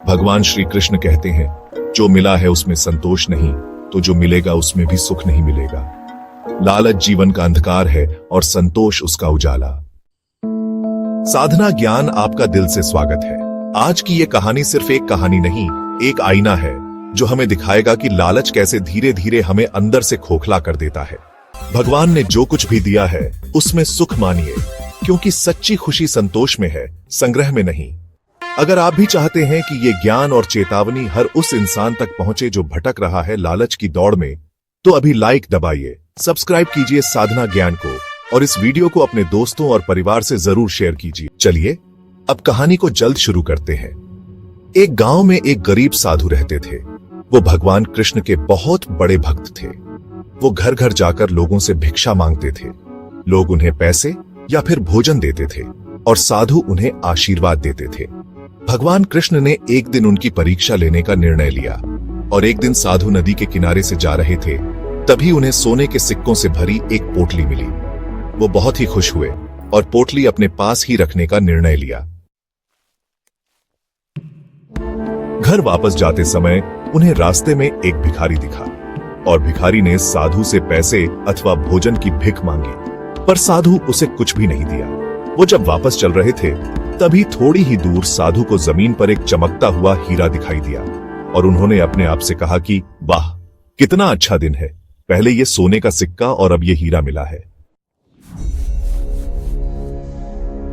भगवान श्री कृष्ण कहते हैं, जो मिला है उसमें संतोष नहीं, तो जो मिलेगा उसमें भी सुख नहीं मिलेगा। लालच जीवन का अंधकार है और संतोष उसका उजाला। साधना ज्ञान आपका दिल से स्वागत है। आज की ये कहानी सिर्फ एक कहानी नहीं, एक आईना है जो हमें दिखाएगा कि लालच कैसे धीरे धीरे हमें अंदर से खोखला कर देता है। भगवान ने जो कुछ भी दिया है उसमें सुख मानिए, क्योंकि सच्ची खुशी संतोष में है, संग्रह में नहीं। अगर आप भी चाहते हैं कि ये ज्ञान और चेतावनी हर उस इंसान तक पहुंचे जो भटक रहा है लालच की दौड़ में, तो अभी लाइक दबाइए, सब्सक्राइब कीजिए साधना ज्ञान को और इस वीडियो को अपने दोस्तों और परिवार से जरूर शेयर कीजिए। चलिए अब कहानी को जल्द शुरू करते हैं। एक गांव में एक गरीब साधु रहते थे। वो भगवान कृष्ण के बहुत बड़े भक्त थे। वो घर घर जाकर लोगों से भिक्षा मांगते थे। लोग उन्हें पैसे या फिर भोजन देते थे और साधु उन्हें आशीर्वाद देते थे। भगवान कृष्ण ने एक दिन उनकी परीक्षा लेने का निर्णय लिया और एक दिन साधु नदी के किनारे से जा रहे थे, तभी उन्हें सोने के सिक्कों से भरी एक पोटली मिली। वो बहुत ही खुश हुए और पोटली अपने पास ही रखने का निर्णय लिया। घर वापस जाते समय उन्हें रास्ते में एक भिखारी दिखा और भिखारी ने साधु से पैसे अथवा भोजन की भिख मांगी, पर साधु उसे कुछ भी नहीं दिया। वो जब वापस चल रहे थे तभी थोड़ी ही दूर साधु को जमीन पर एक चमकता हुआ हीरा दिखाई दिया और उन्होंने अपने आप से कहा कि वाह, कितना अच्छा दिन है, पहले ये सोने का सिक्का और अब ये हीरा मिला है।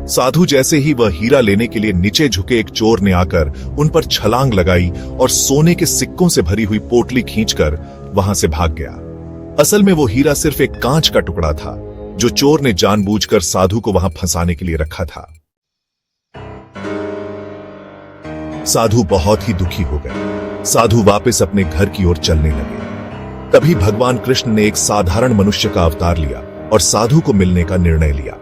साधु जैसे ही वह हीरा लेने के लिए नीचे झुके, एक चोर ने आकर उन पर छलांग लगाई और सोने के सिक्कों से भरी हुई पोटली खींचकर वहां से भाग गया। असल में वो हीरा सिर्फ एक कांच का टुकड़ा था जो चोर ने जानबूझकर साधु को वहां फंसाने के लिए रखा था। साधु बहुत ही दुखी हो गए। साधु वापस अपने घर की ओर चलने लगे। तभी भगवान कृष्ण ने एक साधारण मनुष्य का अवतार लिया और साधु को मिलने का निर्णय लिया।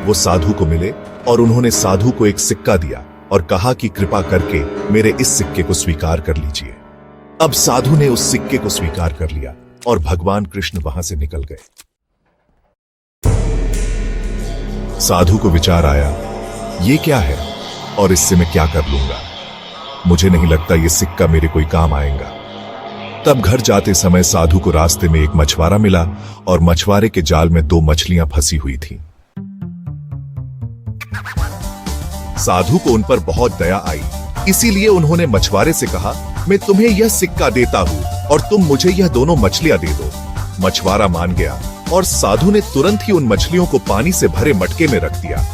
वो साधु को मिले और उन्होंने साधु को एक सिक्का दिया और कहा कि कृपा करके मेरे इस सिक्के को स्वीकार कर लीजिए। अब साधु ने उस सिक्के को स्वीकार कर लिया और भगवान कृष्ण वहां से निकल गए। साधु को विचार आया, ये क्या है और इससे मैं क्या कर लूंगा? मुझे नहीं लगता ये सिक्का मेरे कोई काम आएगा। तब घर जाते समय साधु को रास्ते में एक मछुआरा मिला और मछुआरे के जाल में 2 मछलियां फंसी हुई थीं। साधु को उन पर बहुत दया आई, इसीलिए उन्होंने मछुआरे से कहा, मैं तुम्हें यह सिक्का देता हूं और तुम मुझे यह दोनों मछलियां दे दो। मछुआरा मान गया और साधु ने तुरंत ही उन मछलियों को पानी से भरे मटके में रख दिया।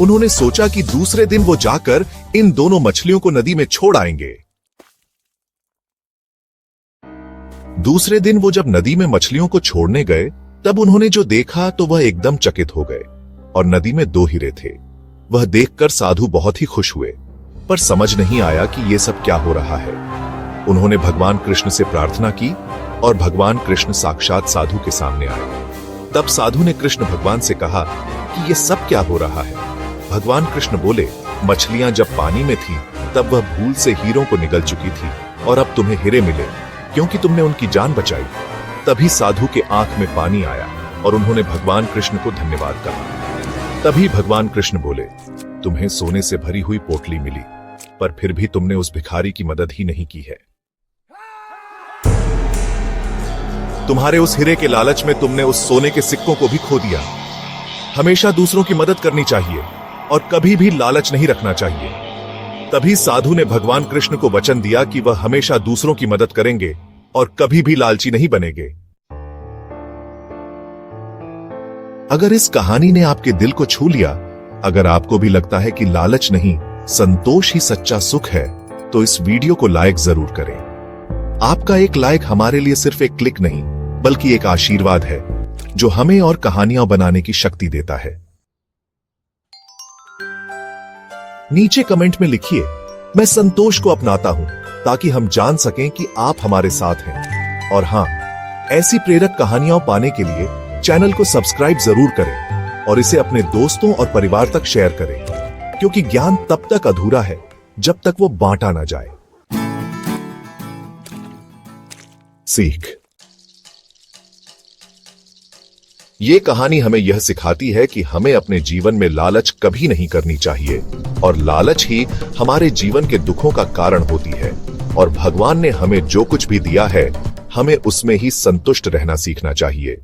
उन्होंने सोचा कि दूसरे दिन वो जाकर इन दोनों मछलियों को नदी में छोड़ आएंगे। दूसरे दिन वो जब नदी में मछलियों को छोड़ने गए तब उन्होंने जो देखा तो वह एकदम चकित हो गए और नदी में 2 हीरे थे। वह देखकर साधु बहुत ही खुश हुए, पर समझ नहीं आया कि ये सब क्या हो रहा है। उन्होंने भगवान कृष्ण से प्रार्थना की और भगवान कृष्ण साक्षात साधु के सामने आए। तब साधु ने कृष्ण भगवान से कहा कि ये सब क्या हो रहा है। भगवान कृष्ण बोले, मछलियां जब पानी में थीं, तब वह भूल से हीरों को निगल चुकी थी और अब तुम्हें हीरे मिले क्योंकि तुमने उनकी जान बचाई। तभी साधु के आंख में पानी आया और उन्होंने भगवान कृष्ण को धन्यवाद कहा। तभी भगवान कृष्ण बोले, तुम्हें सोने से भरी हुई पोटली मिली, पर फिर भी तुमने उस भिखारी की मदद ही नहीं की है। तुम्हारे उस हीरे के लालच में तुमने उस सोने के सिक्कों को भी खो दिया। हमेशा दूसरों की मदद करनी चाहिए और कभी भी लालच नहीं रखना चाहिए। तभी साधु ने भगवान कृष्ण को वचन दिया कि वह हमेशा दूसरों की मदद करेंगे और कभी भी लालची नहीं बनेंगे। अगर इस कहानी ने आपके दिल को छू लिया, अगर आपको भी लगता है कि लालच नहीं, संतोष ही सच्चा सुख है, तो इस वीडियो को लाइक जरूर करें। आपका एक लाइक हमारे लिए सिर्फ एक क्लिक नहीं, बल्कि एक आशीर्वाद है जो हमें और कहानियां बनाने की शक्ति देता है। नीचे कमेंट में लिखिए, मैं संतोष को अपनाता हूं, ताकि हम जान सकें कि आप हमारे साथ हैं। और हां, ऐसी प्रेरक कहानियां पाने के लिए चैनल को सब्सक्राइब जरूर करें और इसे अपने दोस्तों और परिवार तक शेयर करें, क्योंकि ज्ञान तब तक अधूरा है जब तक वो बांटा ना जाए। सीख। ये कहानी हमें यह सिखाती है कि हमें अपने जीवन में लालच कभी नहीं करनी चाहिए और लालच ही हमारे जीवन के दुखों का कारण होती है। और भगवान ने हमें जो कुछ भी दिया है, हमें उसमें ही संतुष्ट रहना सीखना चाहिए।